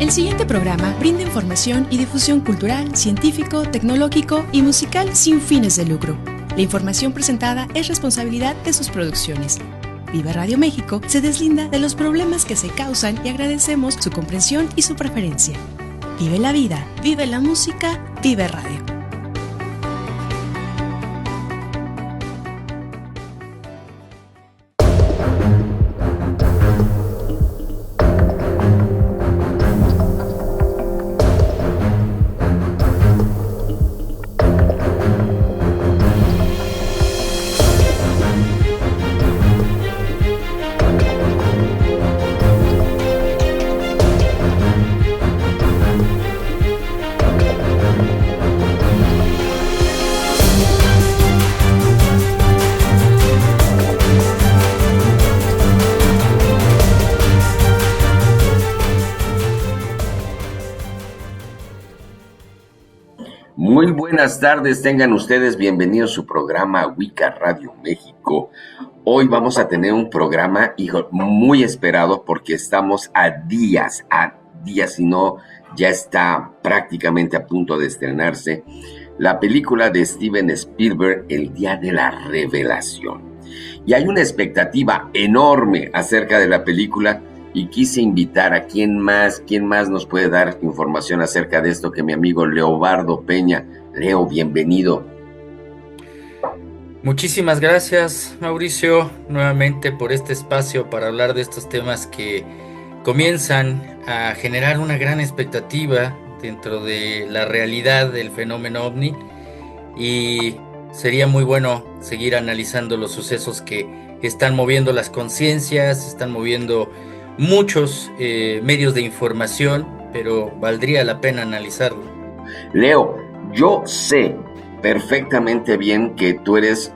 El siguiente programa brinda información y difusión cultural, científico, tecnológico y musical sin fines de lucro. La información presentada es responsabilidad de sus producciones. Vive Radio México se deslinda de los problemas que se causan y agradecemos su comprensión y su preferencia. Vive la vida, vive la música, vive radio. Muy buenas tardes, tengan ustedes bienvenidos a su programa Wicca Radio México. Hoy vamos a tener un programa, muy esperado porque estamos a días, si no, ya está prácticamente a punto de estrenarse la película de Steven Spielberg, El Día de la Revelación. Y hay una expectativa enorme acerca de la película y quise invitar a quién más nos puede dar información acerca de esto que mi amigo Leobardo Peña. Leo, bienvenido. Muchísimas gracias, Mauricio, nuevamente por este espacio para hablar de estos temas que comienzan a generar una gran expectativa dentro de la realidad del fenómeno OVNI, y sería muy bueno seguir analizando los sucesos que están moviendo las conciencias, están moviendo muchos medios de información, pero valdría la pena analizarlo. Leo, yo sé perfectamente bien que tú eres,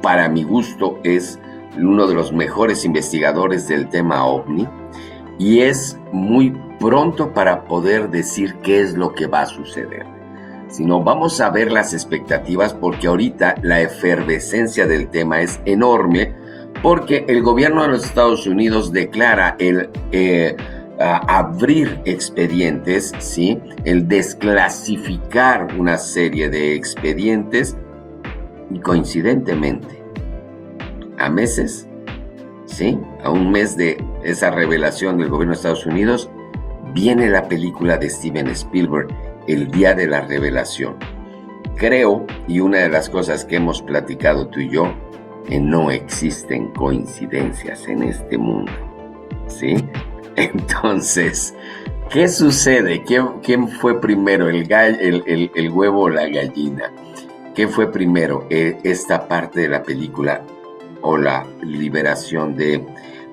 para mi gusto, es uno de los mejores investigadores del tema OVNI, y es muy pronto para poder decir qué es lo que va a suceder. Sino vamos a ver las expectativas, porque ahorita la efervescencia del tema es enorme, porque el gobierno de los Estados Unidos declara el abrir expedientes, ¿sí? El desclasificar una serie de expedientes, y coincidentemente, a meses, ¿sí? A un mes de esa revelación del gobierno de Estados Unidos, viene la película de Steven Spielberg, El Día de la Revelación. Creo, y una de las cosas que hemos platicado tú y yo, que no existen coincidencias en este mundo, ¿sí? Entonces, ¿qué sucede? ¿Quién fue primero, el huevo o la gallina? ¿Qué fue primero, esta parte de la película o la liberación de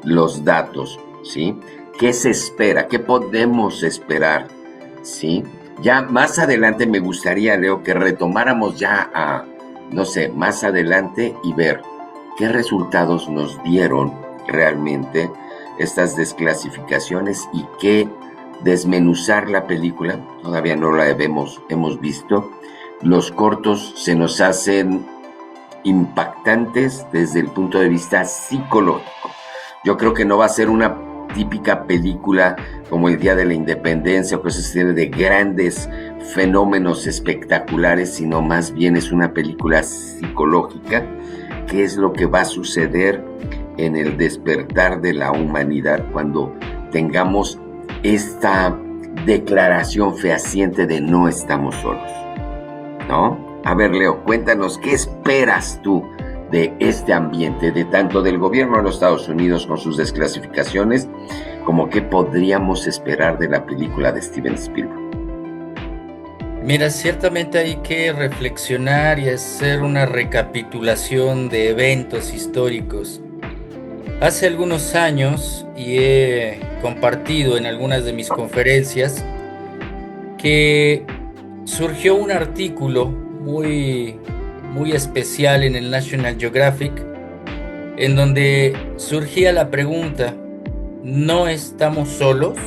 los datos, ¿sí? ¿Qué se espera? ¿Qué podemos esperar? ¿Sí? Ya más adelante me gustaría, Leo, que retomáramos ya más adelante y ver qué resultados nos dieron realmente estas desclasificaciones y qué desmenuzar la película. Todavía no la hemos visto. Los cortos se nos hacen impactantes desde el punto de vista psicológico. Yo creo que no va a ser una típica película como el Día de la Independencia o cosas así de grandes fenómenos espectaculares, sino más bien es una película psicológica. ¿Qué es lo que va a suceder en el despertar de la humanidad cuando tengamos esta declaración fehaciente de no estamos solos? ¿No? A ver, Leo, cuéntanos, ¿qué esperas tú de este ambiente, de tanto del gobierno de los Estados Unidos con sus desclasificaciones, como qué podríamos esperar de la película de Steven Spielberg? Mira, ciertamente hay que reflexionar y hacer una recapitulación de eventos históricos. Hace algunos años, y he compartido en algunas de mis conferencias, que surgió un artículo muy especial en el National Geographic, en donde surgía la pregunta: ¿no estamos solos?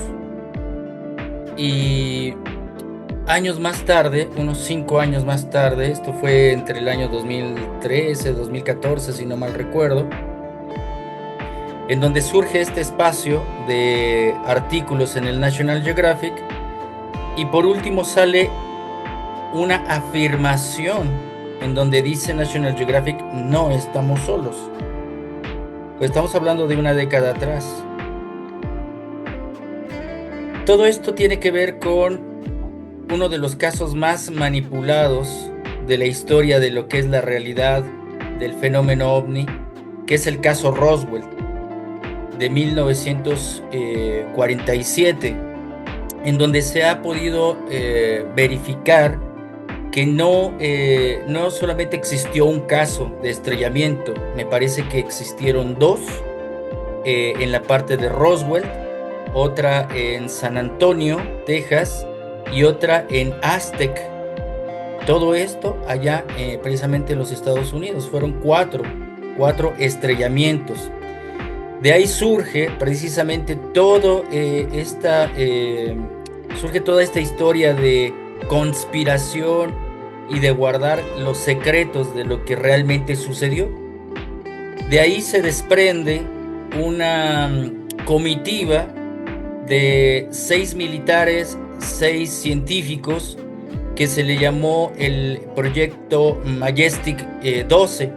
Y años más tarde, unos 5 años más tarde, esto fue entre el año 2013, 2014, si no mal recuerdo, en donde surge este espacio de artículos en el National Geographic, y por último sale una afirmación en donde dice National Geographic: no estamos solos. Pues estamos hablando de una década atrás. Todo esto tiene que ver con uno de los casos más manipulados de la historia de lo que es la realidad del fenómeno ovni, que es el caso Roswell de 1947, en donde se ha podido verificar que no solamente existió un caso de estrellamiento, me parece que existieron dos, en la parte de Roswell, otra en San Antonio, Texas, y otra en Aztec. Todo esto allá precisamente en los Estados Unidos. Fueron cuatro estrellamientos. De ahí surge precisamente toda esta historia de conspiración y de guardar los secretos de lo que realmente sucedió. De ahí se desprende una comitiva de 6 militares, 6 científicos, que se le llamó el proyecto Majestic 12,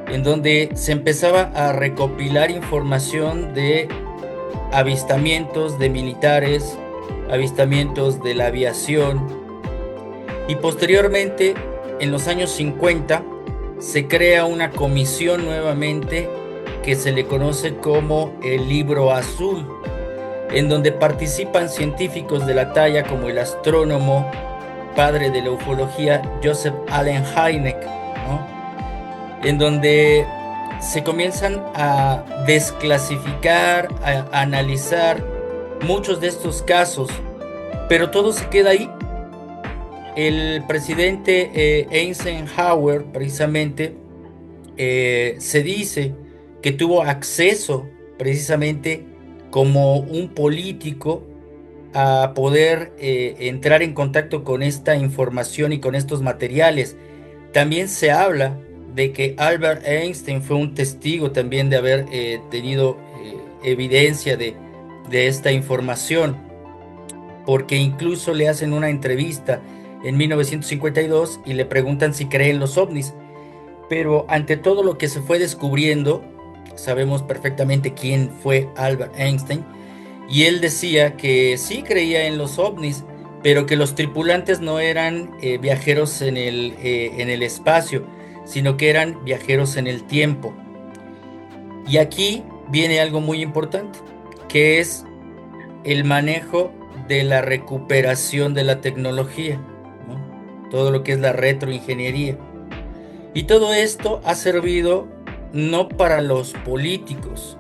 en donde se empezaba a recopilar información de avistamientos de militares, avistamientos de la aviación, y posteriormente, en los años 50, se crea una comisión nuevamente que se le conoce como el Libro Azul, en donde participan científicos de la talla como el astrónomo, padre de la ufología, Joseph Allen Hynek, ¿no? En donde se comienzan a desclasificar, a analizar muchos de estos casos, pero todo se queda ahí. El presidente Eisenhower, precisamente, se dice que tuvo acceso, precisamente como un político, a poder entrar en contacto con esta información y con estos materiales. También se habla de que Albert Einstein fue un testigo también de haber tenido evidencia de esta información, porque incluso le hacen una entrevista en 1952 y le preguntan si cree en los ovnis. Pero ante todo lo que se fue descubriendo, sabemos perfectamente quién fue Albert Einstein, y él decía que sí creía en los ovnis, pero que los tripulantes no eran viajeros en el espacio, sino que eran viajeros en el tiempo. Y aquí viene algo muy importante, que es el manejo de la recuperación de la tecnología, ¿no? Todo lo que es la retroingeniería. Y todo esto ha servido no para los políticos,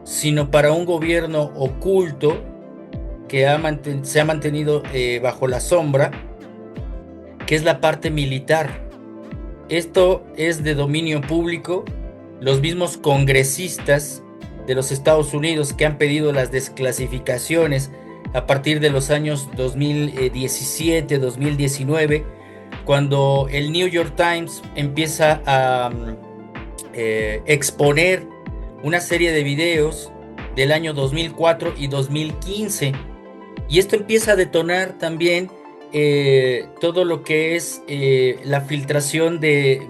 sino para un gobierno oculto que se ha mantenido bajo la sombra, que es la parte militar. Esto es de dominio público. Los mismos congresistas de los Estados Unidos que han pedido las desclasificaciones a partir de los años 2017, 2019, cuando el New York Times empieza a exponer una serie de videos del año 2004 y 2015, y esto empieza a detonar también todo lo que es la filtración de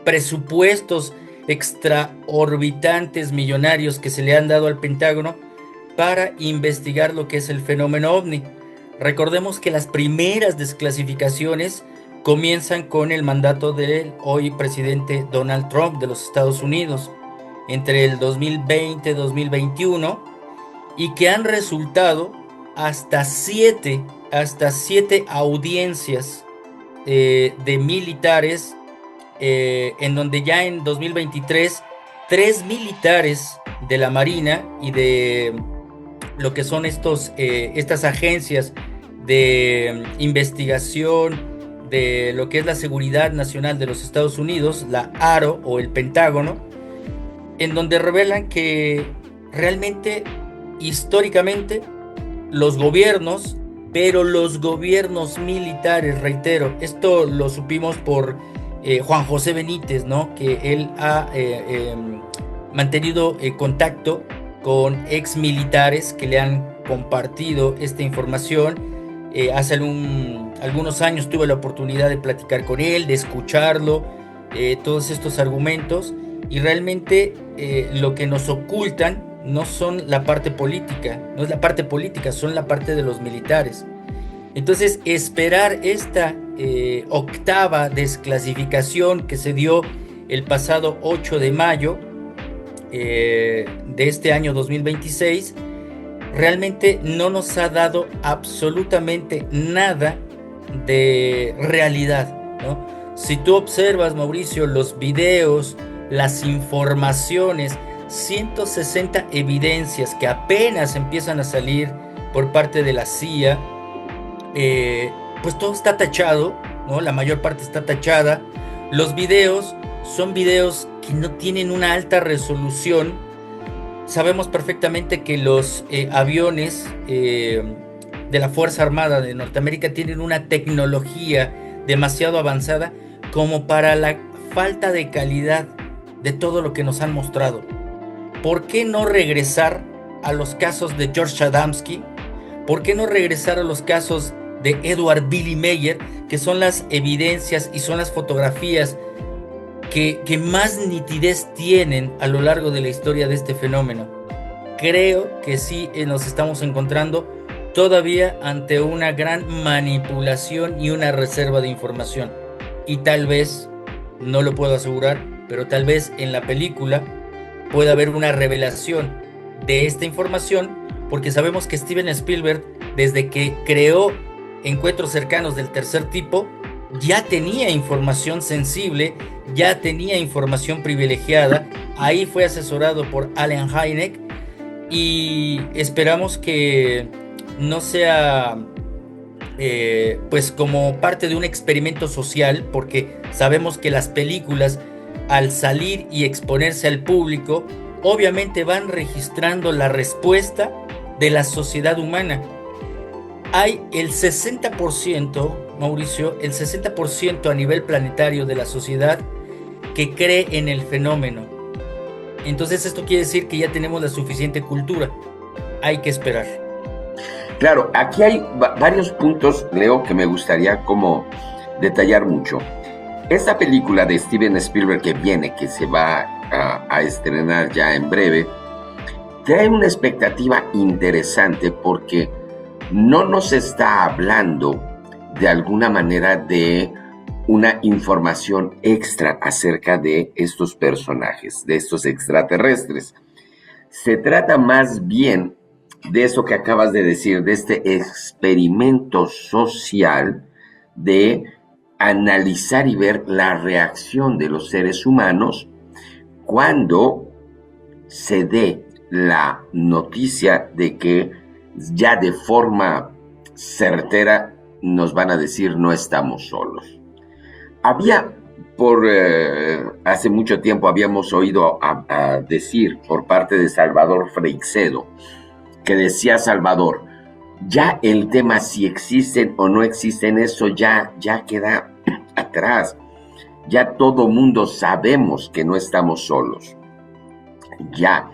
presupuestos extraorbitantes millonarios que se le han dado al Pentágono para investigar lo que es el fenómeno ovni. Recordemos que las primeras desclasificaciones comienzan con el mandato del hoy presidente Donald Trump de los Estados Unidos entre el 2020 y 2021, y que han resultado hasta siete audiencias de militares, en donde ya en 2023 3 militares de la Marina y de lo que son estas agencias de investigación de lo que es la seguridad nacional de los Estados Unidos, la AARO o el Pentágono, en donde revelan que realmente, históricamente, los gobiernos, pero los gobiernos militares, reitero, esto lo supimos por Juan José Benítez, ¿no? Que él ha mantenido contacto con ex militares que le han compartido esta información. Hace algunos años tuve la oportunidad de platicar con él, de escucharlo, todos estos argumentos, y realmente lo que nos ocultan no son la parte política, no es la parte política, son la parte de los militares. Entonces, esperar esta octava desclasificación que se dio el pasado 8 de mayo de este año 2026, realmente no nos ha dado absolutamente nada de realidad, ¿no? Si tú observas, Mauricio, los videos, las informaciones, 160 evidencias que apenas empiezan a salir por parte de la CIA, pues todo está tachado, ¿no? La mayor parte está tachada. Los videos son videos que no tienen una alta resolución. Sabemos perfectamente que los aviones de la Fuerza Armada de Norteamérica tienen una tecnología demasiado avanzada como para la falta de calidad de todo lo que nos han mostrado. ¿Por qué no regresar a los casos de George Adamski? ¿Por qué no regresar a los casos de Edward Billy Mayer, que son las evidencias y son las fotografías que más nitidez tienen a lo largo de la historia de este fenómeno? Creo que sí nos estamos encontrando todavía ante una gran manipulación y una reserva de información. Y tal vez, no lo puedo asegurar, pero tal vez en la película pueda haber una revelación de esta información, porque sabemos que Steven Spielberg, desde que creó Encuentros Cercanos del Tercer Tipo, ya tenía información sensible, ya tenía información privilegiada. Ahí fue asesorado por Allen Hynek, y esperamos que no sea pues como parte de un experimento social, porque sabemos que las películas, al salir y exponerse al público, obviamente van registrando la respuesta de la sociedad humana. Hay el 60%, Mauricio, el 60% a nivel planetario de la sociedad que cree en el fenómeno. Entonces esto quiere decir que ya tenemos la suficiente cultura. Hay que esperar. Claro, aquí hay varios puntos, Leo, que me gustaría como detallar mucho. Esta película de Steven Spielberg que se va a estrenar ya en breve, trae una expectativa interesante porque no nos está hablando de alguna manera de una información extra acerca de estos personajes, de estos extraterrestres. Se trata más bien de eso que acabas de decir, de este experimento social de analizar y ver la reacción de los seres humanos cuando se dé la noticia de que ya de forma certera nos van a decir no estamos solos. Hace mucho tiempo habíamos oído a decir por parte de Salvador Freixedo, que decía Salvador, ya el tema si existen o no existen, eso ya queda atrás. Ya todo mundo sabemos que no estamos solos. Ya,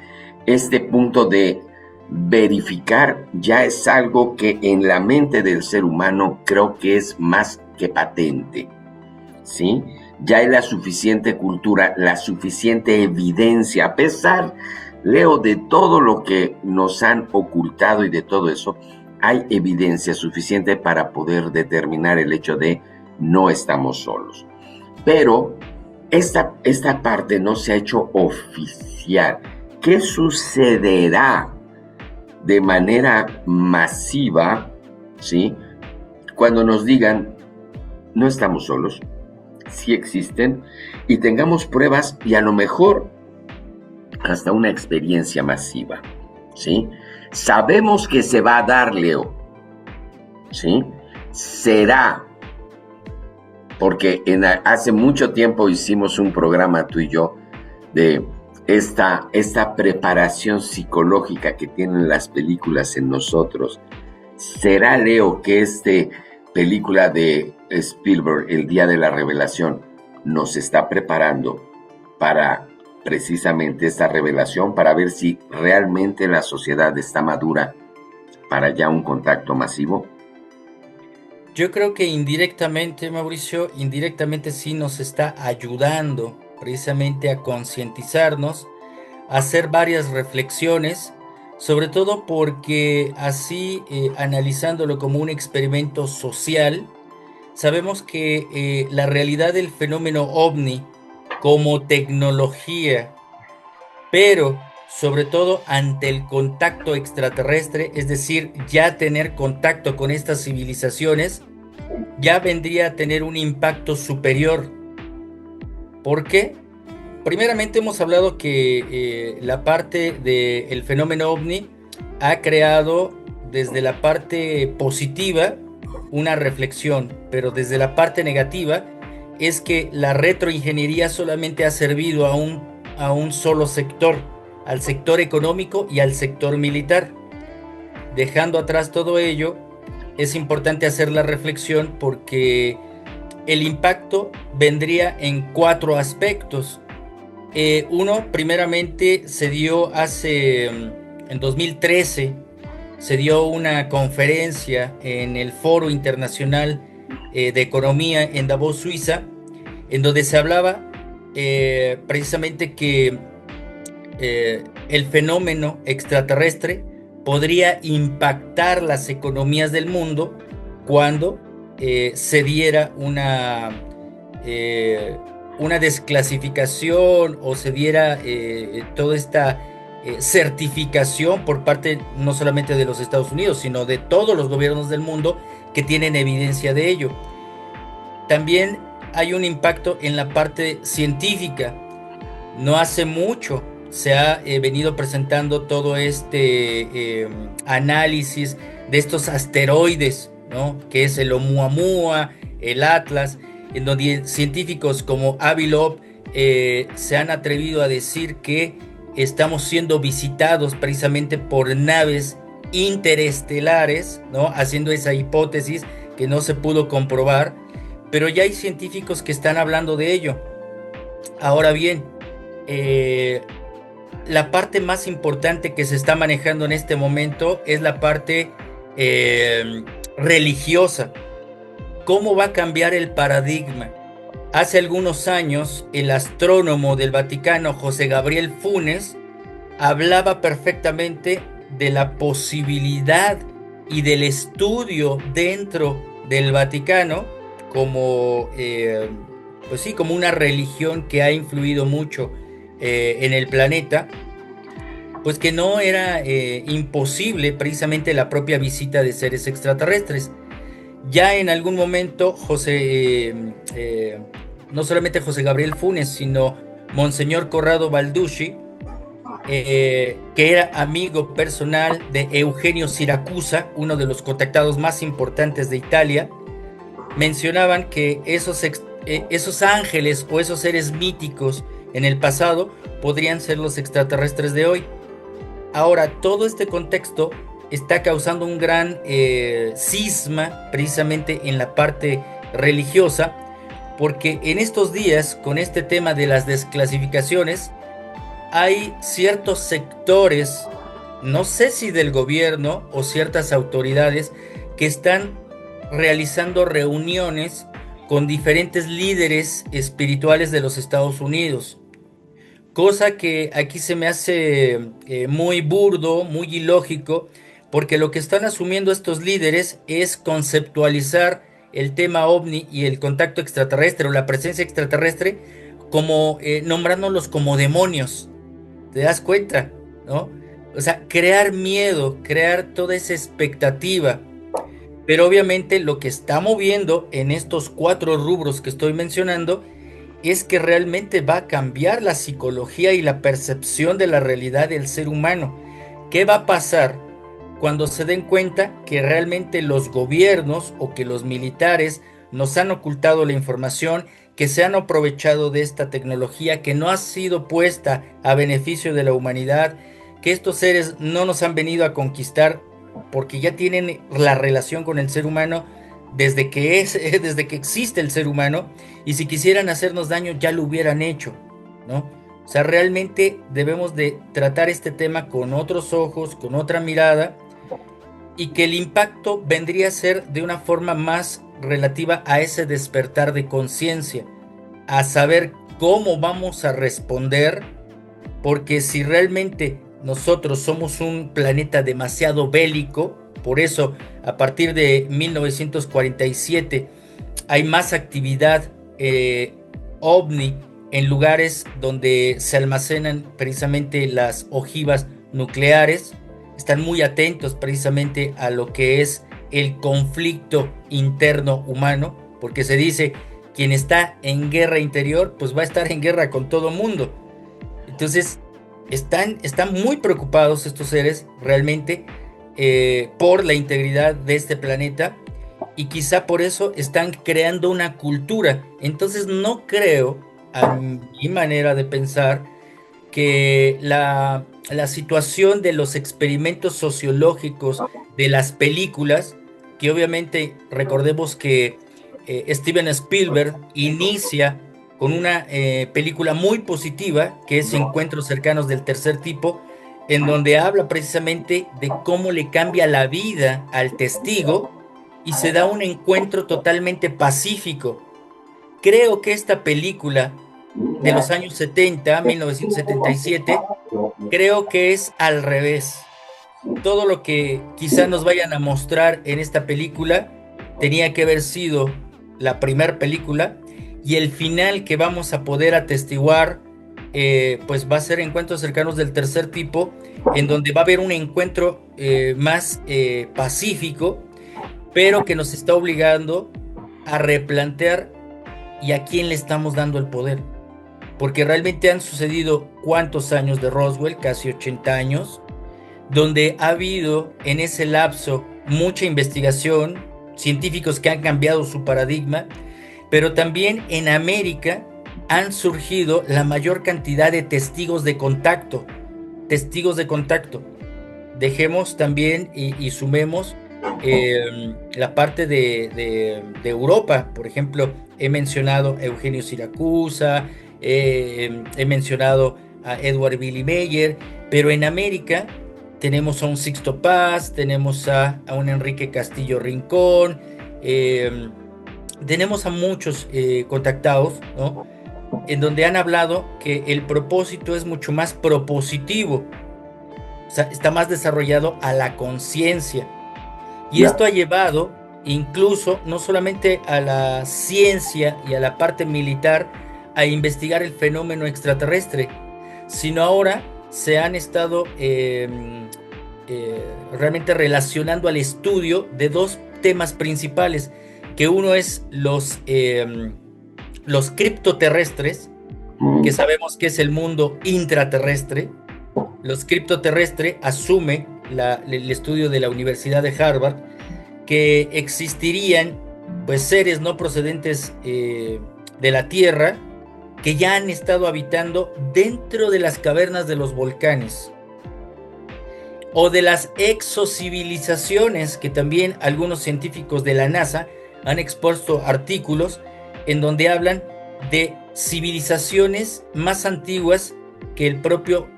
este punto de verificar ya es algo que en la mente del ser humano creo que es más que patente, ¿sí? Ya hay la suficiente cultura, la suficiente evidencia, a pesar, Leo, de todo lo que nos han ocultado y de todo eso, hay evidencia suficiente para poder determinar el hecho de no estamos solos. Pero esta parte no se ha hecho oficial. ¿Qué sucederá de manera masiva, ¿sí?, cuando nos digan no estamos solos, sí existen, y tengamos pruebas y a lo mejor hasta una experiencia masiva, ¿sí? Sabemos que se va a dar, Leo, ¿sí? Será, porque hace mucho tiempo hicimos un programa tú y yo de esta preparación psicológica que tienen las películas en nosotros. ¿Será, Leo, que película de Spielberg, El Día de la Revelación, nos está preparando para precisamente esta revelación para ver si realmente la sociedad está madura para ya un contacto masivo? Yo creo que indirectamente, Mauricio, indirectamente sí nos está ayudando precisamente a concientizarnos, a hacer varias reflexiones, sobre todo porque así, analizándolo como un experimento social, sabemos que la realidad del fenómeno ovni como tecnología, pero sobre todo ante el contacto extraterrestre, es decir, ya tener contacto con estas civilizaciones, ya vendría a tener un impacto superior. ¿Por qué? Primeramente hemos hablado que la parte del fenómeno ovni ha creado desde la parte positiva una reflexión, pero desde la parte negativa es que la retroingeniería solamente ha servido a un solo sector, al sector económico y al sector militar. Dejando atrás todo ello, es importante hacer la reflexión porque el impacto vendría en 4 aspectos. Uno, primeramente, se dio en 2013, se dio una conferencia en el Foro Internacional de Economía en Davos, Suiza, en donde se hablaba precisamente que el fenómeno extraterrestre podría impactar las economías del mundo cuando se diera una desclasificación o se diera toda esta certificación por parte no solamente de los Estados Unidos, sino de todos los gobiernos del mundo que tienen evidencia de ello. También hay un impacto en la parte científica. No hace mucho se ha venido presentando todo este análisis de estos asteroides, ¿no? Que es el Oumuamua, el Atlas, en donde científicos como Avi Loeb se han atrevido a decir que estamos siendo visitados precisamente por naves interestelares, ¿no? Haciendo esa hipótesis que no se pudo comprobar, pero ya hay científicos que están hablando de ello. Ahora bien, la parte más importante que se está manejando en este momento es la parte religiosa. ¿Cómo va a cambiar el paradigma? Hace algunos años, el astrónomo del Vaticano, José Gabriel Funes, hablaba perfectamente de la posibilidad y del estudio dentro del Vaticano como, pues sí, como una religión que ha influido mucho en el planeta, pues que no era imposible precisamente la propia visita de seres extraterrestres. Ya en algún momento no solamente José Gabriel Funes, sino Monseñor Corrado Balducci, que era amigo personal de Eugenio Siracusa, uno de los contactados más importantes de Italia, mencionaban que esos ángeles o esos seres míticos en el pasado podrían ser los extraterrestres de hoy. Ahora, todo este contexto está causando un gran cisma precisamente en la parte religiosa, porque en estos días, con este tema de las desclasificaciones, hay ciertos sectores, no sé si del gobierno o ciertas autoridades, que están realizando reuniones con diferentes líderes espirituales de los Estados Unidos. Cosa que aquí se me hace muy burdo, muy ilógico, porque lo que están asumiendo estos líderes es conceptualizar el tema ovni y el contacto extraterrestre o la presencia extraterrestre como nombrándolos como demonios. ¿Te das cuenta? ¿No? O sea, crear miedo, crear toda esa expectativa. Pero obviamente lo que está moviendo en estos 4 rubros que estoy mencionando es que realmente va a cambiar la psicología y la percepción de la realidad del ser humano. ¿Qué va a pasar cuando se den cuenta que realmente los gobiernos o que los militares nos han ocultado la información, que se han aprovechado de esta tecnología que no ha sido puesta a beneficio de la humanidad, que estos seres no nos han venido a conquistar porque ya tienen la relación con el ser humano desde que existe el ser humano, y si quisieran hacernos daño ya lo hubieran hecho, ¿no? O sea, realmente debemos de tratar este tema con otros ojos, con otra mirada, y que el impacto vendría a ser de una forma más relativa a ese despertar de conciencia, a saber cómo vamos a responder, porque si realmente nosotros somos un planeta demasiado bélico, por eso a partir de 1947 hay más actividad ovni en lugares donde se almacenan precisamente las ojivas nucleares. Están muy atentos precisamente a lo que es el conflicto interno humano, porque se dice, quien está en guerra interior, pues va a estar en guerra con todo mundo. Entonces, están muy preocupados estos seres realmente por la integridad de este planeta, y quizá por eso están creando una cultura. Entonces, no creo, a mi manera de pensar, que la situación de los experimentos sociológicos de las películas, que obviamente recordemos que Steven Spielberg inicia con una película muy positiva, que es Encuentros cercanos del tercer tipo, en donde habla precisamente de cómo le cambia la vida al testigo y se da un encuentro totalmente pacífico. Creo que esta película de los años 70, 1977, creo que es al revés. Todo lo que quizá nos vayan a mostrar en esta película tenía que haber sido la primera película, y el final que vamos a poder atestiguar pues va a ser Encuentros cercanos del tercer tipo, en donde va a haber un encuentro más pacífico, pero que nos está obligando a replantear y a quién le estamos dando el poder. Porque realmente han sucedido cuántos años de Roswell, casi 80 años, donde ha habido en ese lapso mucha investigación, científicos que han cambiado su paradigma, pero también en América han surgido la mayor cantidad de testigos de contacto. Testigos de contacto. Dejemos también y sumemos la parte de Europa. Por ejemplo, he mencionado a Eugenio Siracusa, he mencionado a Edward Billy Mayer, pero en América tenemos a un Sixto Paz, tenemos a un Enrique Castillo Rincón, tenemos a muchos contactados, ¿no? En donde han hablado que el propósito es mucho más propositivo, o sea, está más desarrollado a la conciencia. Y esto ha llevado incluso no solamente a la ciencia y a la parte militar a investigar el fenómeno extraterrestre, sino ahora se han estado realmente relacionando al estudio de dos temas principales, que uno es los criptoterrestres, que sabemos que es el mundo intraterrestre. Los criptoterrestres asume el estudio de la Universidad de Harvard, que existirían pues seres no procedentes de la Tierra, que ya han estado habitando dentro de las cavernas de los volcanes, o de las exocivilizaciones, que también algunos científicos de la NASA han expuesto artículos en donde hablan de civilizaciones más antiguas que el propio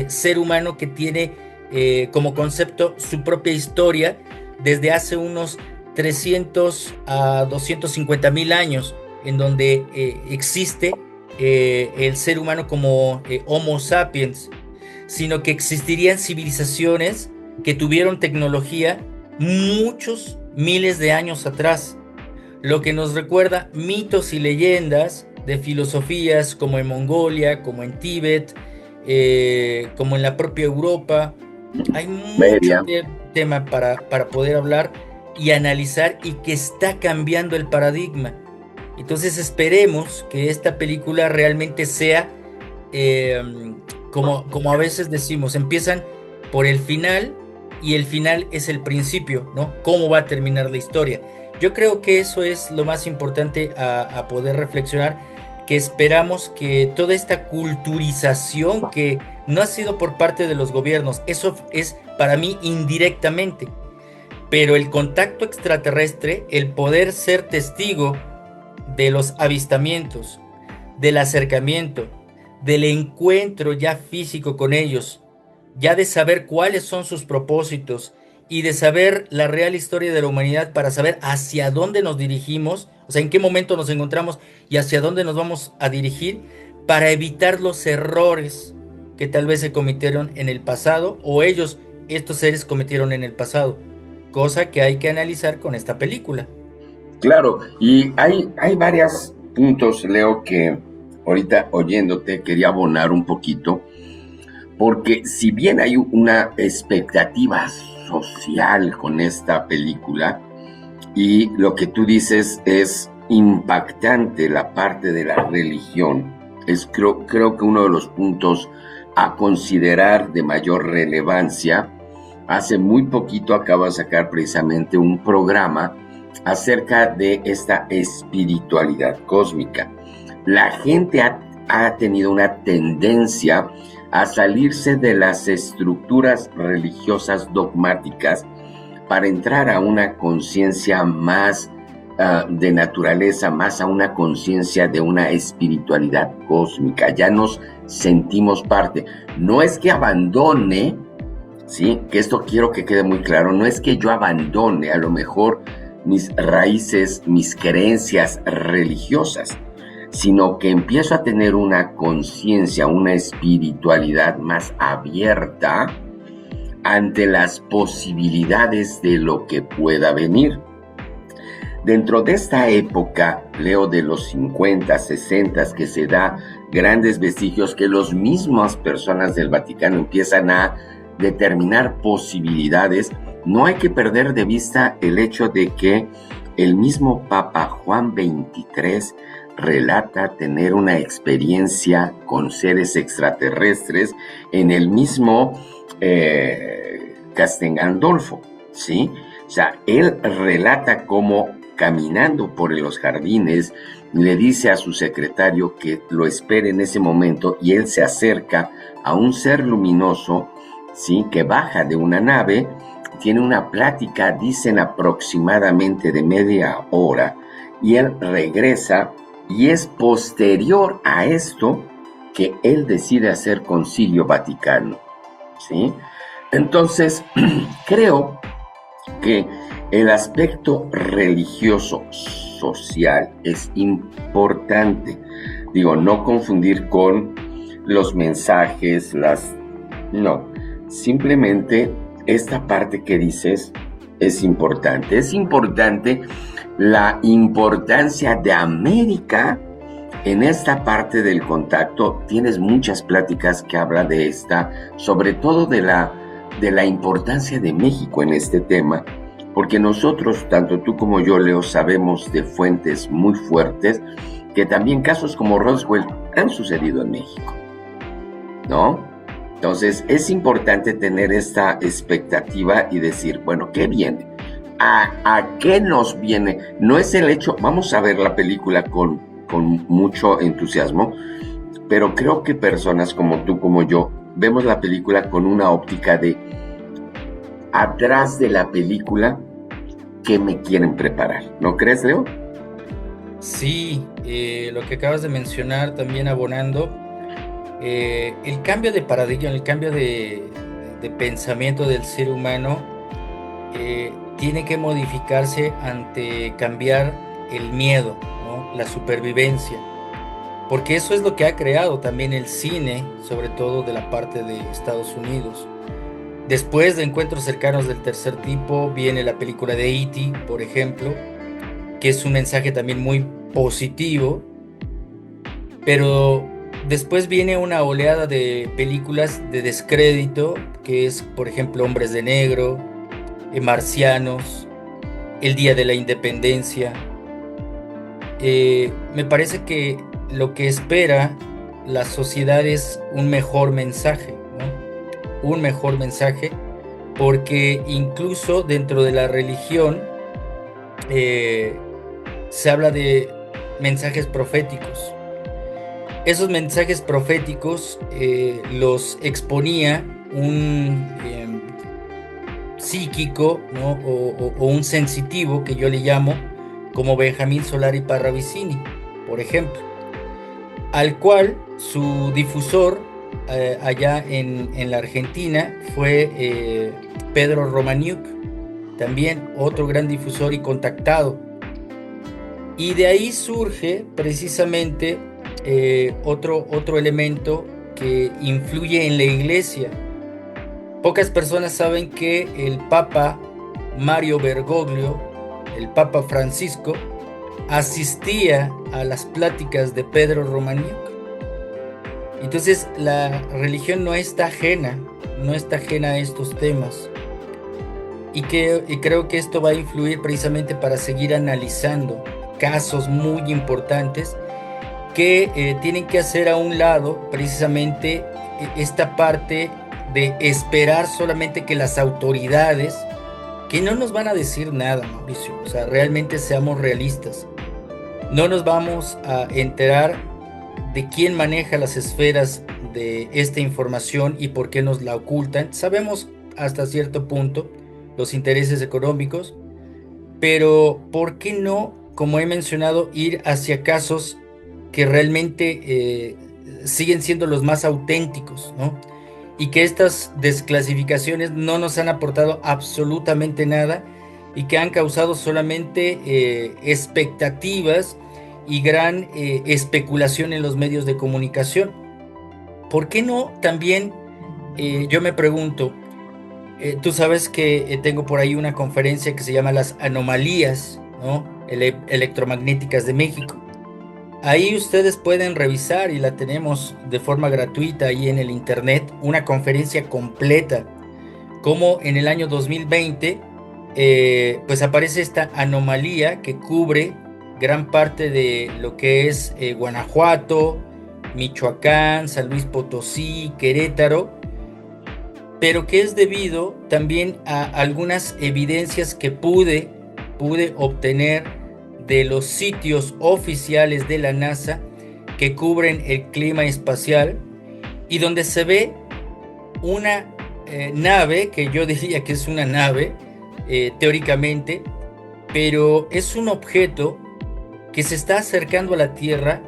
ser humano, que tiene como concepto su propia historia desde hace unos 300 a 250 mil años, en donde existe el ser humano como Homo sapiens, sino que existirían civilizaciones que tuvieron tecnología muchos miles de años atrás, lo que nos recuerda mitos y leyendas de filosofías como en Mongolia, como en Tíbet, como en la propia Europa. Hay mucho tema para poder hablar y analizar, y que está cambiando el paradigma. Entonces esperemos que esta película realmente sea como a veces decimos, empiezan por el final y el final es el principio, ¿no? ¿Cómo va a terminar la historia? Yo creo que eso es lo más importante a poder reflexionar, que esperamos que toda esta culturización, que no ha sido por parte de los gobiernos, eso es para mí indirectamente, pero el contacto extraterrestre, el poder ser testigo de los avistamientos, del acercamiento, del encuentro ya físico con ellos, ya de saber cuáles son sus propósitos y de saber la real historia de la humanidad para saber hacia dónde nos dirigimos, o sea, en qué momento nos encontramos y hacia dónde nos vamos a dirigir para evitar los errores que tal vez se cometieron en el pasado o ellos, estos seres, cometieron en el pasado, cosa que hay que analizar con esta película. Claro, y hay varios puntos, Leo, que ahorita oyéndote quería abonar un poquito, porque si bien hay una expectativa social con esta película, y lo que tú dices es impactante la parte de la religión, creo que uno de los puntos a considerar de mayor relevancia. Hace muy poquito acabo de sacar precisamente un programa acerca de esta espiritualidad cósmica. La gente ha tenido una tendencia a salirse de las estructuras religiosas dogmáticas para entrar a una conciencia más de naturaleza, más a una conciencia de una espiritualidad cósmica. Ya nos sentimos parte. No es que abandone, ¿sí? Que esto quiero que quede muy claro, no es que yo abandone a lo mejor mis raíces, mis creencias religiosas, sino que empiezo a tener una conciencia, una espiritualidad más abierta ante las posibilidades de lo que pueda venir. Dentro de esta época, Leo, de los 50, 60, que se da grandes vestigios que los mismas personas del Vaticano empiezan a determinar posibilidades, no hay que perder de vista el hecho de que el mismo Papa Juan XXIII relata tener una experiencia con seres extraterrestres en el mismo Castel Gandolfo, ¿sí? O sea, él relata cómo caminando por los jardines le dice a su secretario que lo espere en ese momento y él se acerca a un ser luminoso, ¿sí? Que baja de una nave, tiene una plática, dicen aproximadamente de media hora, y él regresa, y es posterior a esto que él decide hacer Concilio Vaticano, ¿sí? Entonces, creo que el aspecto religioso social es importante. Digo, no confundir con los mensajes, no, simplemente esta parte que dices es importante. Es importante la importancia de América en esta parte del contacto. Tienes muchas pláticas que hablan de esta, sobre todo de la importancia de México en este tema, porque nosotros, tanto tú como yo, Leo, sabemos de fuentes muy fuertes que también casos como Roswell han sucedido en México, ¿no? Entonces es importante tener esta expectativa y decir, bueno, ¿qué viene? ¿A qué nos viene? No es el hecho, vamos a ver la película con mucho entusiasmo, pero creo que personas como tú, como yo, vemos la película con una óptica de atrás de la película, ¿qué me quieren preparar? ¿No crees, Leo? Sí, lo que acabas de mencionar también abonando, el cambio de paradigma, el cambio de pensamiento del ser humano tiene que modificarse ante cambiar el miedo, ¿no? La supervivencia, porque eso es lo que ha creado también el cine, sobre todo de la parte de Estados Unidos. Después de Encuentros cercanos del tercer tipo viene la película de E.T., por ejemplo, que es un mensaje también muy positivo, pero después viene una oleada de películas de descrédito, que es, por ejemplo, Hombres de Negro, Marcianos, El Día de la Independencia. Me parece que lo que espera la sociedad es un mejor mensaje, ¿no? Un mejor mensaje, porque incluso dentro de la religión se habla de mensajes proféticos. Esos mensajes proféticos los exponía un psíquico, ¿no? o un sensitivo, que yo le llamo, como Benjamín Solari Parravicini, por ejemplo, al cual su difusor allá en la Argentina fue Pedro Romaniuk, también otro gran difusor y contactado. Y de ahí surge precisamente otro elemento que influye en la iglesia. Pocas personas saben que el Papa Mario Bergoglio, el Papa Francisco, asistía a las pláticas de Pedro Romaniuk. Entonces la religión no está ajena a estos temas. Y creo que esto va a influir precisamente para seguir analizando casos muy importantes que tienen que hacer a un lado precisamente esta parte de esperar solamente que las autoridades, que no nos van a decir nada, Mauricio, o sea, realmente seamos realistas, no nos vamos a enterar de quién maneja las esferas de esta información y por qué nos la ocultan. Sabemos hasta cierto punto los intereses económicos, pero ¿por qué no, como he mencionado, ir hacia casos que realmente siguen siendo los más auténticos, ¿no? Y que estas desclasificaciones no nos han aportado absolutamente nada y que han causado solamente expectativas y gran especulación en los medios de comunicación. ¿Por qué no también, yo me pregunto, tú sabes que tengo por ahí una conferencia que se llama Las Anomalías, ¿no? Electromagnéticas de México. Ahí ustedes pueden revisar, y la tenemos de forma gratuita ahí en el internet, una conferencia completa, como en el año 2020 pues aparece esta anomalía que cubre gran parte de lo que es Guanajuato, Michoacán, San Luis Potosí, Querétaro, pero que es debido también a algunas evidencias que pude obtener de los sitios oficiales de la NASA que cubren el clima espacial y donde se ve una nave, que yo diría que es una nave teóricamente, pero es un objeto que se está acercando a la Tierra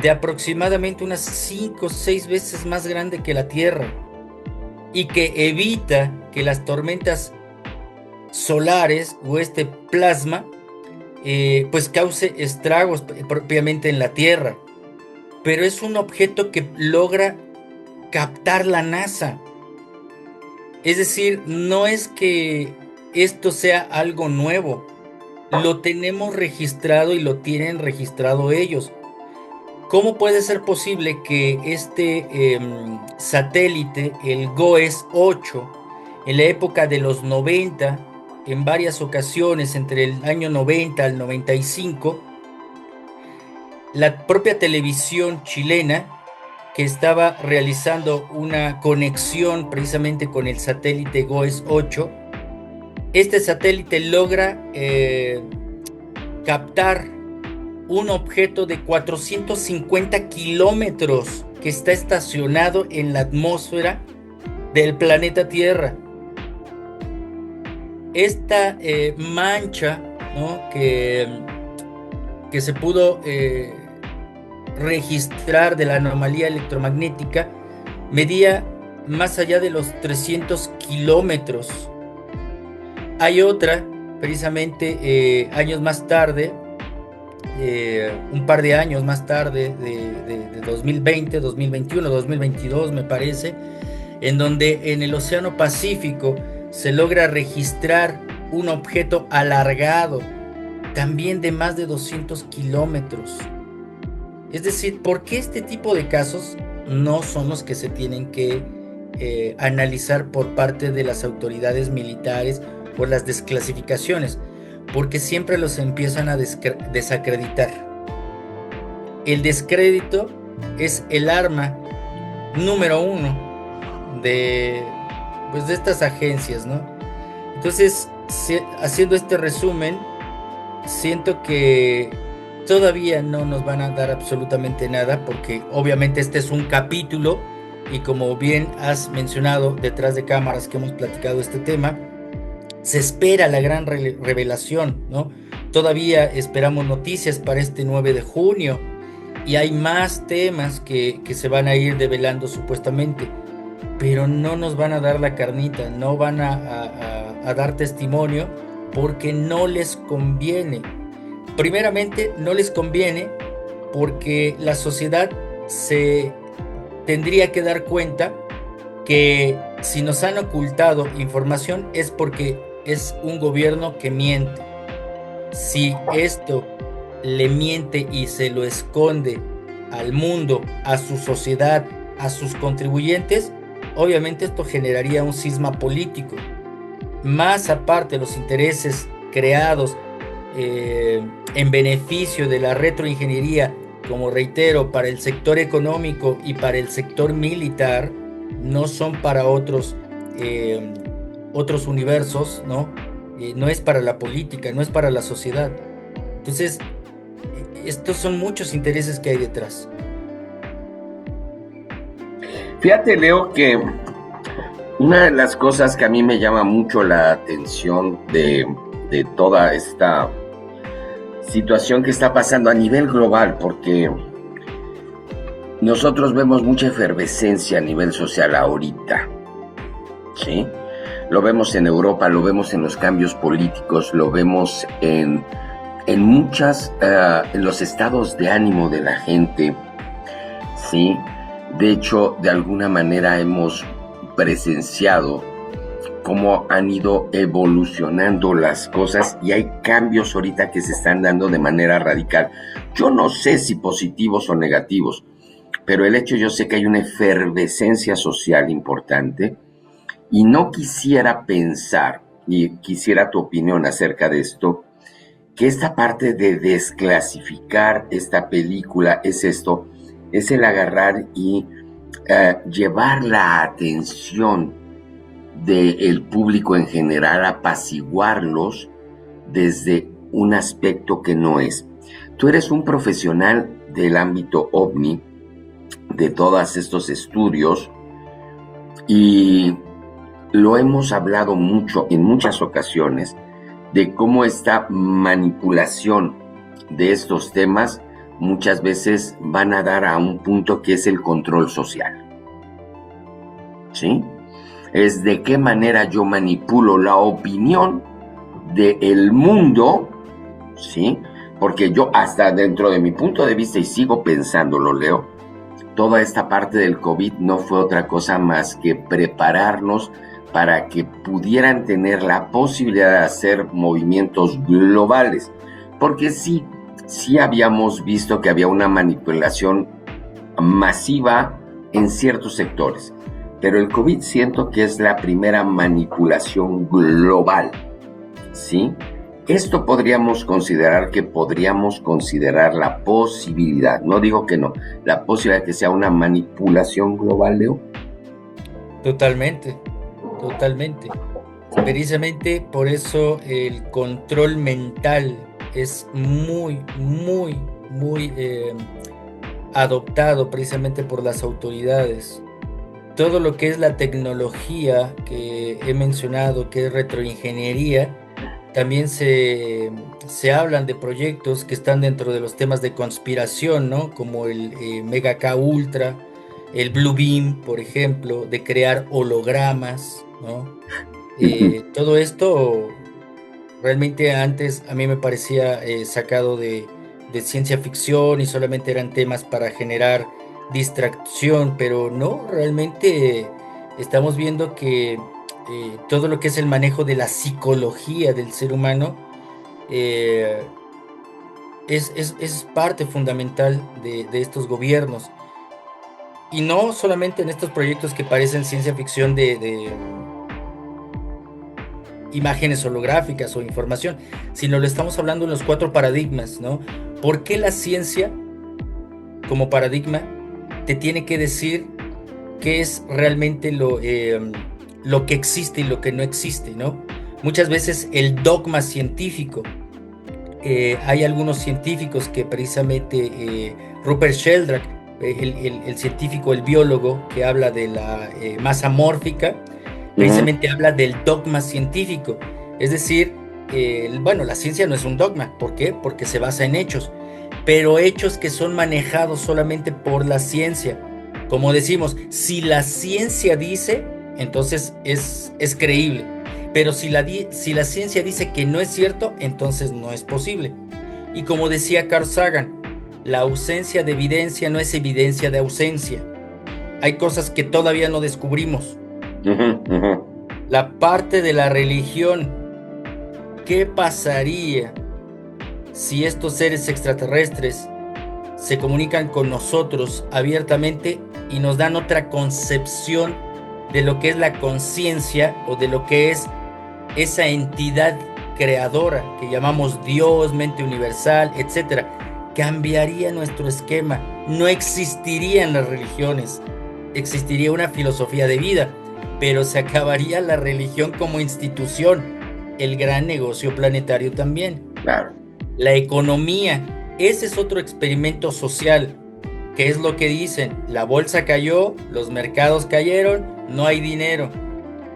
de aproximadamente unas 5 o 6 veces más grande que la Tierra y que evita que las tormentas solares o este plasma pues cause estragos propiamente en la Tierra, pero es un objeto que logra captar la NASA. Es decir, no es que esto sea algo nuevo, lo tenemos registrado y lo tienen registrado ellos. ¿Cómo puede ser posible que este satélite, el GOES-8, en la época de los 90, en varias ocasiones, entre el año 90 al 95, la propia televisión chilena, que estaba realizando una conexión precisamente con el satélite GOES-8, este satélite logra captar un objeto de 450 kilómetros que está estacionado en la atmósfera del planeta Tierra? Esta mancha, ¿no?, que se pudo registrar de la anomalía electromagnética medía más allá de los 300 kilómetros. Hay otra, precisamente años más tarde, un par de años más tarde, de 2020, 2021, 2022 me parece, en donde en el Océano Pacífico se logra registrar un objeto alargado, también de más de 200 kilómetros. Es decir, ¿por qué este tipo de casos no son los que se tienen que analizar por parte de las autoridades militares por las desclasificaciones? Porque siempre los empiezan a desacreditar. El descrédito es el arma número uno de estas agencias, ¿no? Entonces, haciendo este resumen, siento que todavía no nos van a dar absolutamente nada, porque obviamente este es un capítulo y como bien has mencionado detrás de cámaras que hemos platicado este tema, se espera la gran revelación, ¿no? Todavía esperamos noticias para este 9 de junio y hay más temas que se van a ir develando supuestamente, pero no nos van a dar la carnita, no van a dar testimonio porque no les conviene. Primeramente, no les conviene porque la sociedad se tendría que dar cuenta que si nos han ocultado información es porque es un gobierno que miente. Si esto le miente y se lo esconde al mundo, a su sociedad, a sus contribuyentes, obviamente esto generaría un cisma político. Más aparte, los intereses creados en beneficio de la retroingeniería, como reitero, para el sector económico y para el sector militar, no son para otros universos, ¿no? No es para la política, no es para la sociedad. Entonces, estos son muchos intereses que hay detrás. Fíjate, Leo, que una de las cosas que a mí me llama mucho la atención de toda esta situación que está pasando a nivel global, porque nosotros vemos mucha efervescencia a nivel social ahorita, ¿sí? Lo vemos en Europa, lo vemos en los cambios políticos, lo vemos en los estados de ánimo de la gente, ¿sí? De hecho, de alguna manera hemos presenciado cómo han ido evolucionando las cosas y hay cambios ahorita que se están dando de manera radical. Yo no sé si positivos o negativos, pero el hecho, yo sé que hay una efervescencia social importante y no quisiera pensar, y quisiera tu opinión acerca de esto, que esta parte de desclasificar esta película es esto, es el agarrar y llevar la atención del público en general, apaciguarlos desde un aspecto que no es. Tú eres un profesional del ámbito OVNI, de todos estos estudios, y lo hemos hablado mucho en muchas ocasiones, de cómo esta manipulación de estos temas muchas veces van a dar a un punto que es el control social, ¿sí? Es de qué manera yo manipulo la opinión del mundo, ¿sí? Porque yo hasta dentro de mi punto de vista, y sigo pensándolo, Leo, toda esta parte del COVID no fue otra cosa más que prepararnos para que pudieran tener la posibilidad de hacer movimientos globales. Porque sí habíamos visto que había una manipulación masiva en ciertos sectores. Pero el COVID siento que es la primera manipulación global, ¿sí? Esto podríamos considerar la posibilidad, no digo que no, la posibilidad de que sea una manipulación global, Leo. Totalmente. Precisamente por eso el control mental es muy adoptado precisamente por las autoridades. Todo lo que es la tecnología que he mencionado, que es retroingeniería, también se hablan de proyectos que están dentro de los temas de conspiración, ¿no? Como el Mega K Ultra, el Blue Beam, por ejemplo, de crear hologramas, ¿no? Todo esto realmente antes a mí me parecía sacado de ciencia ficción y solamente eran temas para generar distracción, pero no, realmente estamos viendo que todo lo que es el manejo de la psicología del ser humano es parte fundamental de estos gobiernos, y no solamente en estos proyectos que parecen ciencia ficción de imágenes holográficas o información, sino lo estamos hablando en los 4 paradigmas, ¿no? ¿Por qué la ciencia como paradigma te tiene que decir qué es realmente lo que existe y lo que no existe, ¿no? Muchas veces el dogma científico, hay algunos científicos que precisamente Rupert Sheldrake, el científico, el biólogo que habla de la masa mórfica, precisamente habla del dogma científico. Es decir, la ciencia no es un dogma. ¿Por qué? Porque se basa en hechos. pero hechos que son manejados solamente por la ciencia. Como decimos, si la ciencia dice, entonces es creíble. Pero si la ciencia dice que no es cierto, entonces no es posible. Y como decía Carl Sagan, la ausencia de evidencia no es evidencia de ausencia. Hay cosas que todavía no descubrimos. La parte de la religión, ¿qué pasaría si estos seres extraterrestres se comunican con nosotros abiertamente y nos dan otra concepción de lo que es la conciencia o de lo que es esa entidad creadora que llamamos Dios, mente universal, etcétera? Cambiaría nuestro esquema. No existirían las religiones, existiría una filosofía de vida, pero se acabaría la religión como institución, el gran negocio planetario también. Claro. La economía, ese es otro experimento social. ¿Qué es lo que dicen? La bolsa cayó, los mercados cayeron, no hay dinero.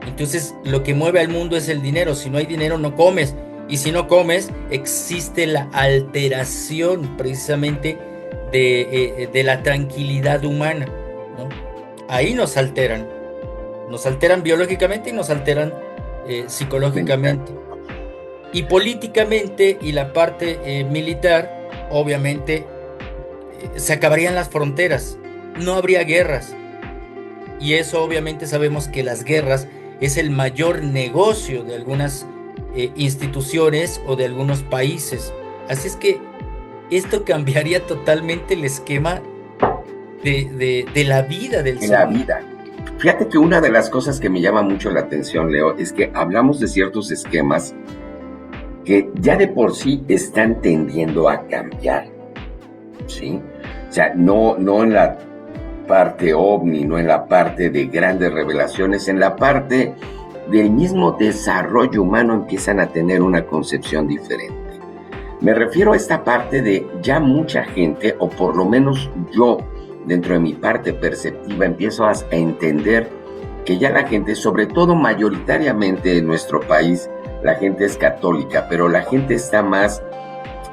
Entonces lo que mueve al mundo es el dinero. Si no hay dinero no comes, y si no comes existe la alteración precisamente de la tranquilidad humana, ¿no? Ahí nos alteran biológicamente y nos alteran psicológicamente. Y políticamente y la parte militar, obviamente, se acabarían las fronteras, no habría guerras. Y eso obviamente sabemos que las guerras es el mayor negocio de algunas instituciones o de algunos países. Así es que esto cambiaría totalmente el esquema de la vida del ser. La vida. Fíjate que una de las cosas que me llama mucho la atención, Leo, es que hablamos de ciertos esquemas que ya de por sí están tendiendo a cambiar, ¿sí? O sea, no en la parte ovni, no en la parte de grandes revelaciones, en la parte del mismo desarrollo humano empiezan a tener una concepción diferente. Me refiero a esta parte de ya mucha gente, o por lo menos yo, dentro de mi parte perceptiva, empiezo a entender que ya la gente, sobre todo mayoritariamente en nuestro país, la gente es católica, pero la gente está más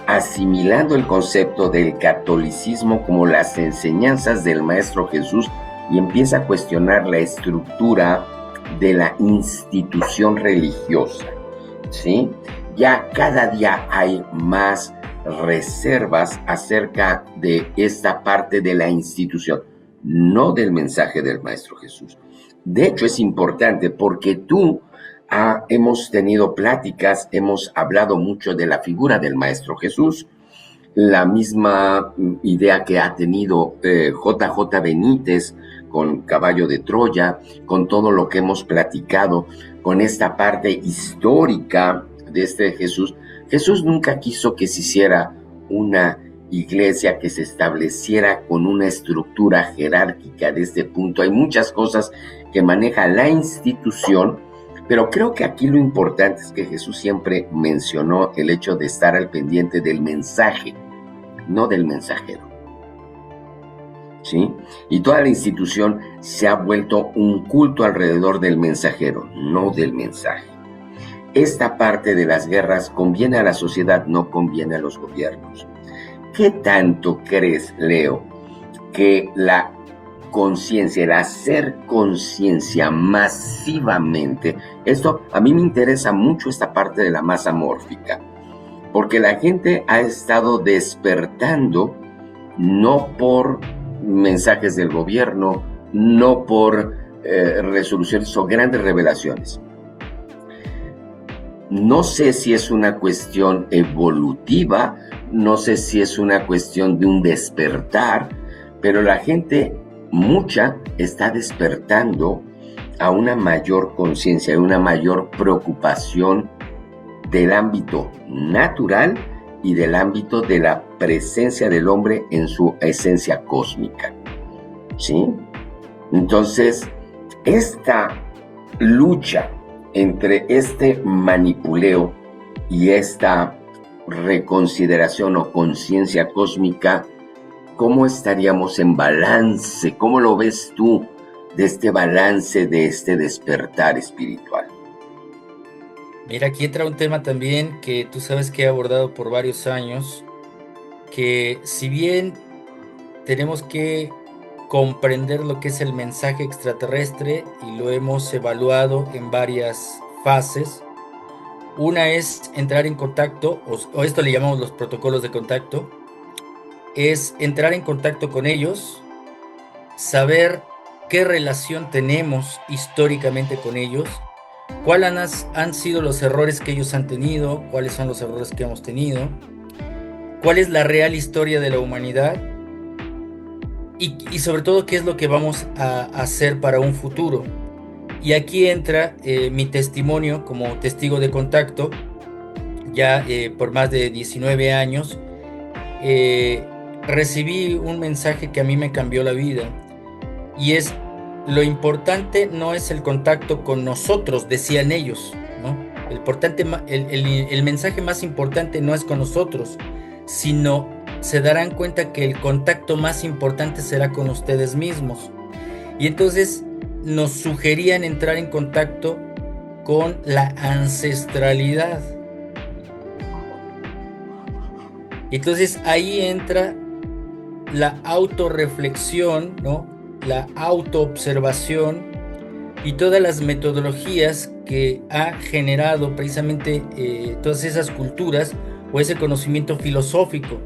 asimilando el concepto del catolicismo como las enseñanzas del Maestro Jesús y empieza a cuestionar la estructura de la institución religiosa, ¿sí? Ya cada día hay más reservas acerca de esta parte de la institución, no del mensaje del Maestro Jesús. De hecho, es importante porque hemos tenido pláticas, hemos hablado mucho de la figura del Maestro Jesús, la misma idea que ha tenido JJ Benítez con Caballo de Troya, con todo lo que hemos platicado, con esta parte histórica de este Jesús. Jesús nunca quiso que se hiciera una iglesia que se estableciera con una estructura jerárquica de este punto. Hay muchas cosas que maneja la institución, pero creo que aquí lo importante es que Jesús siempre mencionó el hecho de estar al pendiente del mensaje, no del mensajero, ¿sí? Y toda la institución se ha vuelto un culto alrededor del mensajero, no del mensaje. Esta parte de las guerras conviene a la sociedad, no conviene a los gobiernos. ¿Qué tanto crees, Leo, que la conciencia, el hacer conciencia masivamente, esto a mí me interesa mucho esta parte de la masa mórfica, porque la gente ha estado despertando no por mensajes del gobierno, no por resoluciones o grandes revelaciones. No sé si es una cuestión evolutiva, no sé si es una cuestión de un despertar, pero la gente, mucha, está despertando a una mayor conciencia, a una mayor preocupación del ámbito natural y del ámbito de la presencia del hombre en su esencia cósmica, ¿sí? Entonces, esta lucha entre este manipuleo y esta reconsideración o conciencia cósmica, ¿cómo estaríamos en balance? ¿Cómo lo ves tú de este balance, de este despertar espiritual? Mira, aquí entra un tema también que tú sabes que he abordado por varios años, que si bien tenemos que comprender lo que es el mensaje extraterrestre y lo hemos evaluado en varias fases, una es entrar en contacto, o esto le llamamos los protocolos de contacto, es entrar en contacto con ellos, saber qué relación tenemos históricamente con ellos, cuáles han sido los errores que ellos han tenido, cuáles son los errores que hemos tenido, cuál es la real historia de la humanidad y sobre todo qué es lo que vamos a hacer para un futuro. Y aquí entra mi testimonio como testigo de contacto, ya por más de 19 años. Recibí un mensaje que a mí me cambió la vida, y es: lo importante no es el contacto con nosotros, decían ellos, ¿no? El mensaje más importante no es con nosotros, sino se darán cuenta que el contacto más importante será con ustedes mismos. Y entonces nos sugerían entrar en contacto con la ancestralidad. Entonces ahí entra la autorreflexión, ¿no? La autoobservación y todas las metodologías que ha generado precisamente todas esas culturas o ese conocimiento filosófico,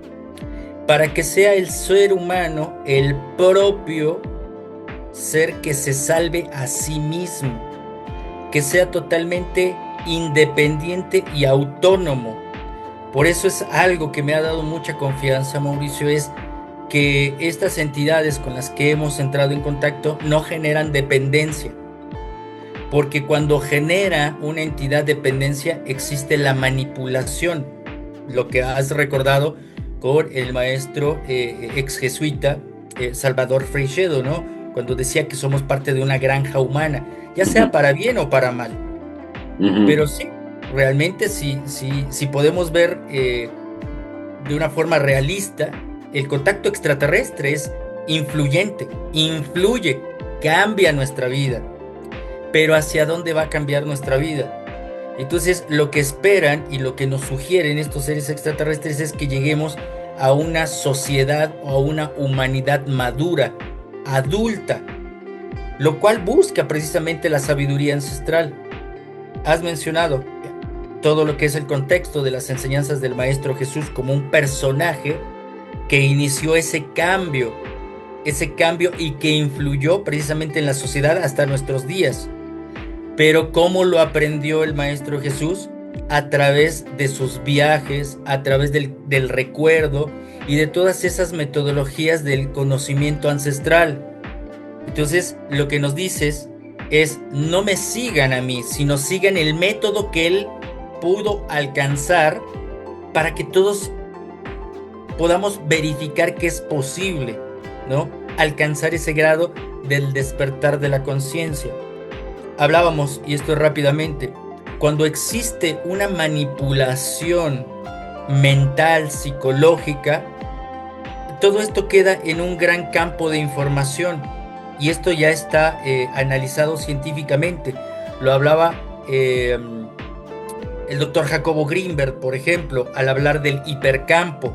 para que sea el ser humano el propio ser que se salve a sí mismo, que sea totalmente independiente y autónomo. Por eso es algo que me ha dado mucha confianza, Mauricio, es que estas entidades con las que hemos entrado en contacto no generan dependencia, porque cuando genera una entidad dependencia existe la manipulación, lo que has recordado con el maestro ex jesuita Salvador Freixedo, ¿no? Cuando decía que somos parte de una granja humana, ya sea para bien o para mal. Pero sí, realmente si podemos ver de una forma realista, el contacto extraterrestre es influyente, influye, cambia nuestra vida. Pero ¿hacia dónde va a cambiar nuestra vida? Entonces, lo que esperan y lo que nos sugieren estos seres extraterrestres es que lleguemos a una sociedad o a una humanidad madura, adulta, lo cual busca precisamente la sabiduría ancestral. Has mencionado todo lo que es el contexto de las enseñanzas del Maestro Jesús como un personaje que inició ese cambio y que influyó precisamente en la sociedad hasta nuestros días. Pero ¿cómo lo aprendió el Maestro Jesús? A través de sus viajes, a través del recuerdo y de todas esas metodologías del conocimiento ancestral. Entonces, lo que nos dices es: no me sigan a mí, sino sigan el método que él pudo alcanzar para que todos podamos verificar que es posible, ¿no? Alcanzar ese grado del despertar de la conciencia. Hablábamos, y esto rápidamente, cuando existe una manipulación mental, psicológica, todo esto queda en un gran campo de información, y esto ya está analizado científicamente. Lo hablaba el doctor Jacobo Greenberg, por ejemplo, al hablar del hipercampo.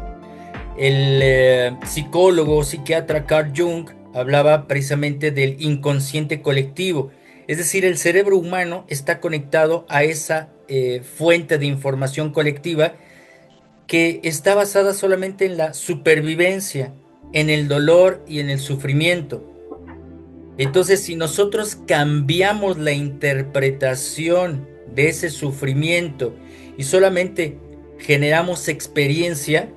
El psicólogo, psiquiatra Carl Jung hablaba precisamente del inconsciente colectivo. Es decir, el cerebro humano está conectado a esa fuente de información colectiva que está basada solamente en la supervivencia, en el dolor y en el sufrimiento. Entonces, si nosotros cambiamos la interpretación de ese sufrimiento y solamente generamos experiencia,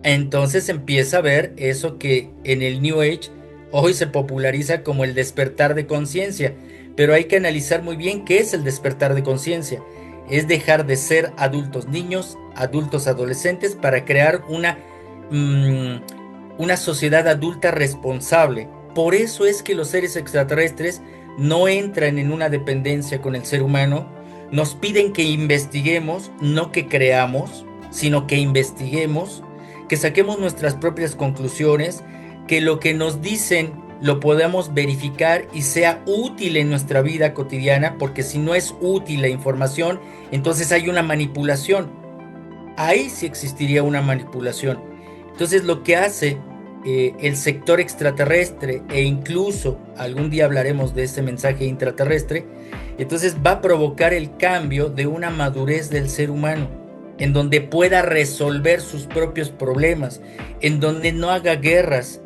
entonces empieza a ver eso que en el New Age hoy se populariza como el despertar de conciencia. Pero hay que analizar muy bien qué es el despertar de conciencia. Es dejar de ser adultos niños, adultos adolescentes, para crear una sociedad adulta responsable. Por eso es que los seres extraterrestres no entran en una dependencia con el ser humano. Nos piden que investiguemos, no que creamos, sino que investiguemos, que saquemos nuestras propias conclusiones, que lo que nos dicen lo podamos verificar y sea útil en nuestra vida cotidiana, porque si no es útil la información, entonces hay una manipulación. Ahí sí existiría una manipulación. Entonces lo que hace el sector extraterrestre, e incluso algún día hablaremos de ese mensaje intraterrestre, entonces va a provocar el cambio de una madurez del ser humano, en donde pueda resolver sus propios problemas, en donde no haga guerras,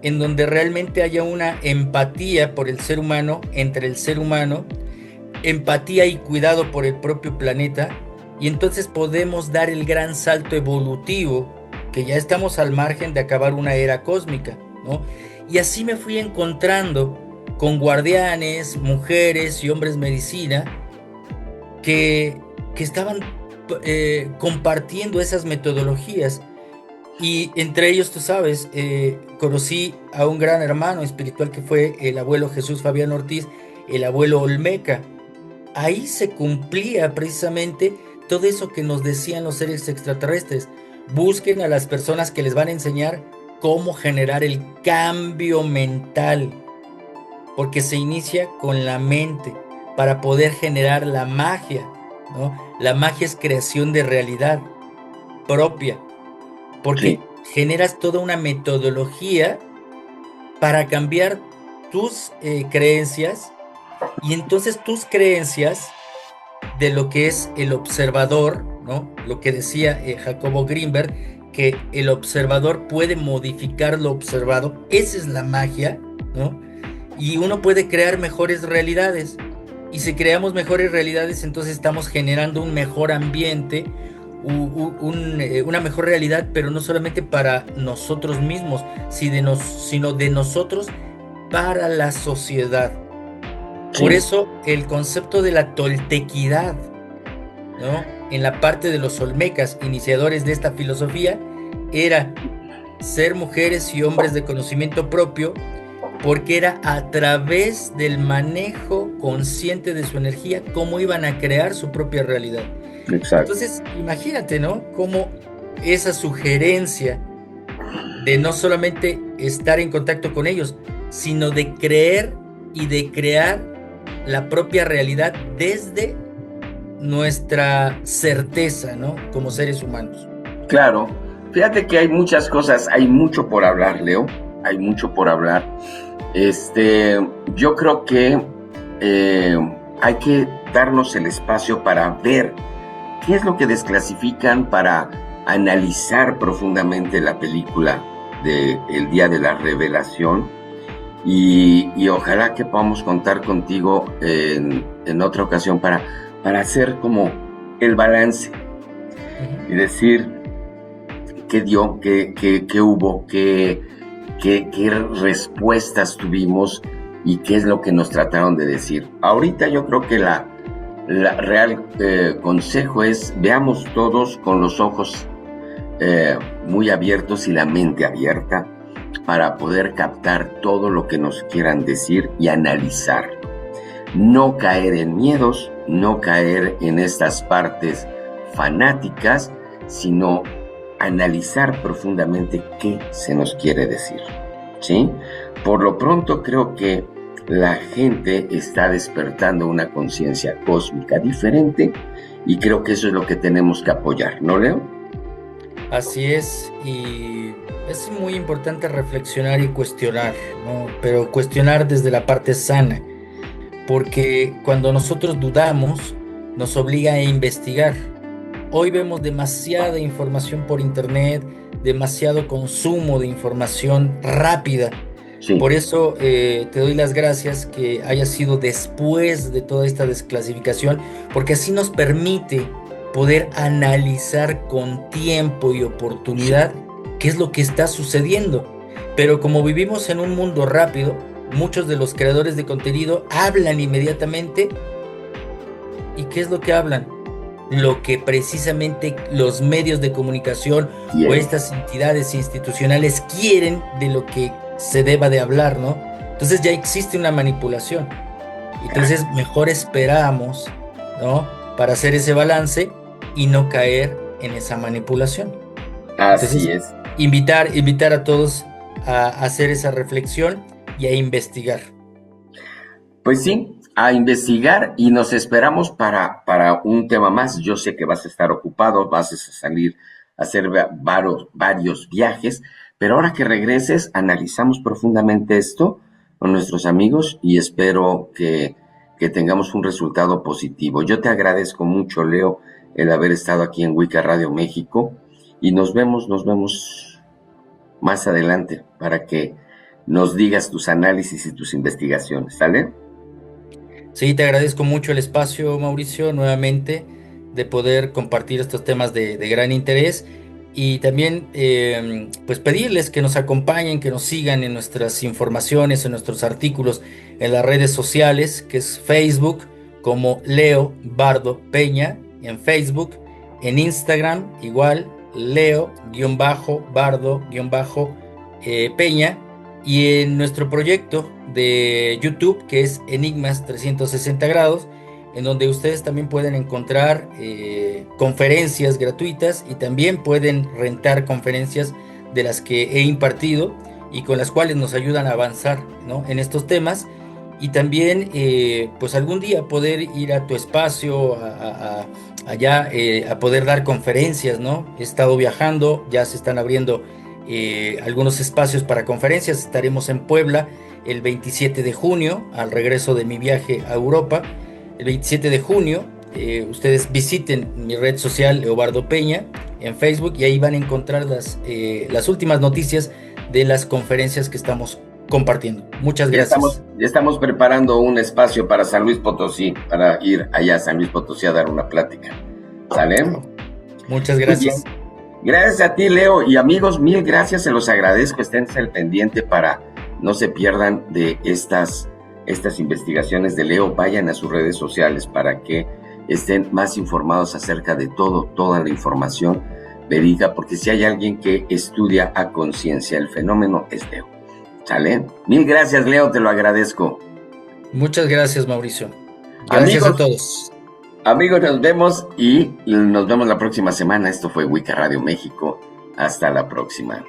en donde realmente haya una empatía por el ser humano, entre el ser humano, empatía y cuidado por el propio planeta, y entonces podemos dar el gran salto evolutivo, que ya estamos al margen de acabar una era cósmica, ¿no? Y así me fui encontrando con guardianes, mujeres y hombres medicina que estaban compartiendo esas metodologías. Y entre ellos, tú sabes, conocí a un gran hermano espiritual que fue el abuelo Jesús Fabián Ortiz, el abuelo Olmeca. Ahí se cumplía precisamente todo eso que nos decían los seres extraterrestres. Busquen a las personas que les van a enseñar cómo generar el cambio mental, porque se inicia con la mente para poder generar la magia, ¿no? La magia es creación de realidad propia, porque generas toda una metodología para cambiar tus creencias, y entonces tus creencias de lo que es el observador, ¿no? Lo que decía Jacobo Greenberg, que el observador puede modificar lo observado. Esa es la magia, ¿no? Y uno puede crear mejores realidades. Y si creamos mejores realidades, entonces estamos generando un mejor ambiente, una mejor realidad, pero no solamente para nosotros mismos, sino de nosotros para la sociedad. Sí. Por eso el concepto de la toltequidad, ¿no? En la parte de los olmecas, iniciadores de esta filosofía, era ser mujeres y hombres de conocimiento propio, porque era a través del manejo consciente de su energía cómo iban a crear su propia realidad. Exacto. Entonces, imagínate, ¿no? Cómo esa sugerencia de no solamente estar en contacto con ellos, sino de creer y de crear la propia realidad desde nuestra certeza, ¿no? Como seres humanos. Claro. Fíjate que hay muchas cosas, hay mucho por hablar, Leo. Hay mucho por hablar. Yo creo que hay que darnos el espacio para ver qué es lo que desclasifican, para analizar profundamente la película de El Día de la Revelación, y ojalá que podamos contar contigo en otra ocasión para hacer como el balance y decir qué dio, qué hubo, qué respuestas tuvimos y qué es lo que nos trataron de decir. Ahorita yo creo que la real consejo es: veamos todos con los ojos muy abiertos y la mente abierta para poder captar todo lo que nos quieran decir y analizar. No caer en miedos, no caer en estas partes fanáticas, sino analizar profundamente qué se nos quiere decir, ¿sí? Por lo pronto creo que la gente está despertando una conciencia cósmica diferente, y creo que eso es lo que tenemos que apoyar, ¿no, Leo? Así es, y es muy importante reflexionar y cuestionar, ¿no? Pero cuestionar desde la parte sana, porque cuando nosotros dudamos, nos obliga a investigar. Hoy vemos demasiada información por internet, demasiado consumo de información rápida. Sí. Por eso te doy las gracias que haya sido después de toda esta desclasificación, porque así nos permite poder analizar con tiempo y oportunidad qué es lo que está sucediendo. Pero como vivimos en un mundo rápido, muchos de los creadores de contenido hablan inmediatamente. ¿Y qué es lo que hablan? Lo que precisamente los medios de comunicación o estas entidades institucionales quieren de lo que se deba de hablar, ¿no? Entonces ya existe una manipulación. Entonces mejor esperamos, ¿no? Para hacer ese balance y no caer en esa manipulación. Así es. Invitar a todos a hacer esa reflexión y a investigar. Pues sí, a investigar, y nos esperamos para un tema más. Yo sé que vas a estar ocupado, vas a salir hacer varios viajes, pero ahora que regreses analizamos profundamente esto con nuestros amigos y espero que tengamos un resultado positivo. Yo te agradezco mucho, Leo, el haber estado aquí en Wicca Radio México y nos vemos más adelante para que nos digas tus análisis y tus investigaciones, ¿sale? Sí, te agradezco mucho el espacio, Mauricio, nuevamente, de poder compartir estos temas de gran interés y también pues pedirles que nos acompañen, que nos sigan en nuestras informaciones, en nuestros artículos, en las redes sociales, que es Facebook como Leo Bardo Peña, en Facebook, en Instagram igual, Leo-Bardo-Peña, y en nuestro proyecto de YouTube, que es Enigmas 360 grados, en donde ustedes también pueden encontrar conferencias gratuitas y también pueden rentar conferencias de las que he impartido y con las cuales nos ayudan a avanzar, ¿no?, en estos temas. Y también, pues algún día poder ir a tu espacio, allá, a poder dar conferencias, ¿no? He estado viajando, ya se están abriendo algunos espacios para conferencias. Estaremos en Puebla el 27 de junio, al regreso de mi viaje a Europa. El 27 de junio, ustedes visiten mi red social Leobardo Peña en Facebook y ahí van a encontrar las últimas noticias de las conferencias que estamos compartiendo. Muchas gracias. Ya estamos preparando un espacio para San Luis Potosí, para ir allá a San Luis Potosí a dar una plática. ¿Sale? Muchas gracias. Gracias a ti, Leo, y amigos, mil gracias, se los agradezco. Estén al pendiente para no se pierdan de estas investigaciones de Leo. Vayan a sus redes sociales para que estén más informados acerca de toda la información verídica, porque si hay alguien que estudia a conciencia el fenómeno es Leo. ¿Sale? Mil gracias, Leo, te lo agradezco. Muchas gracias, Mauricio. Gracias a todos. Amigos, nos vemos la próxima semana. Esto fue Wicca Radio México. Hasta la próxima.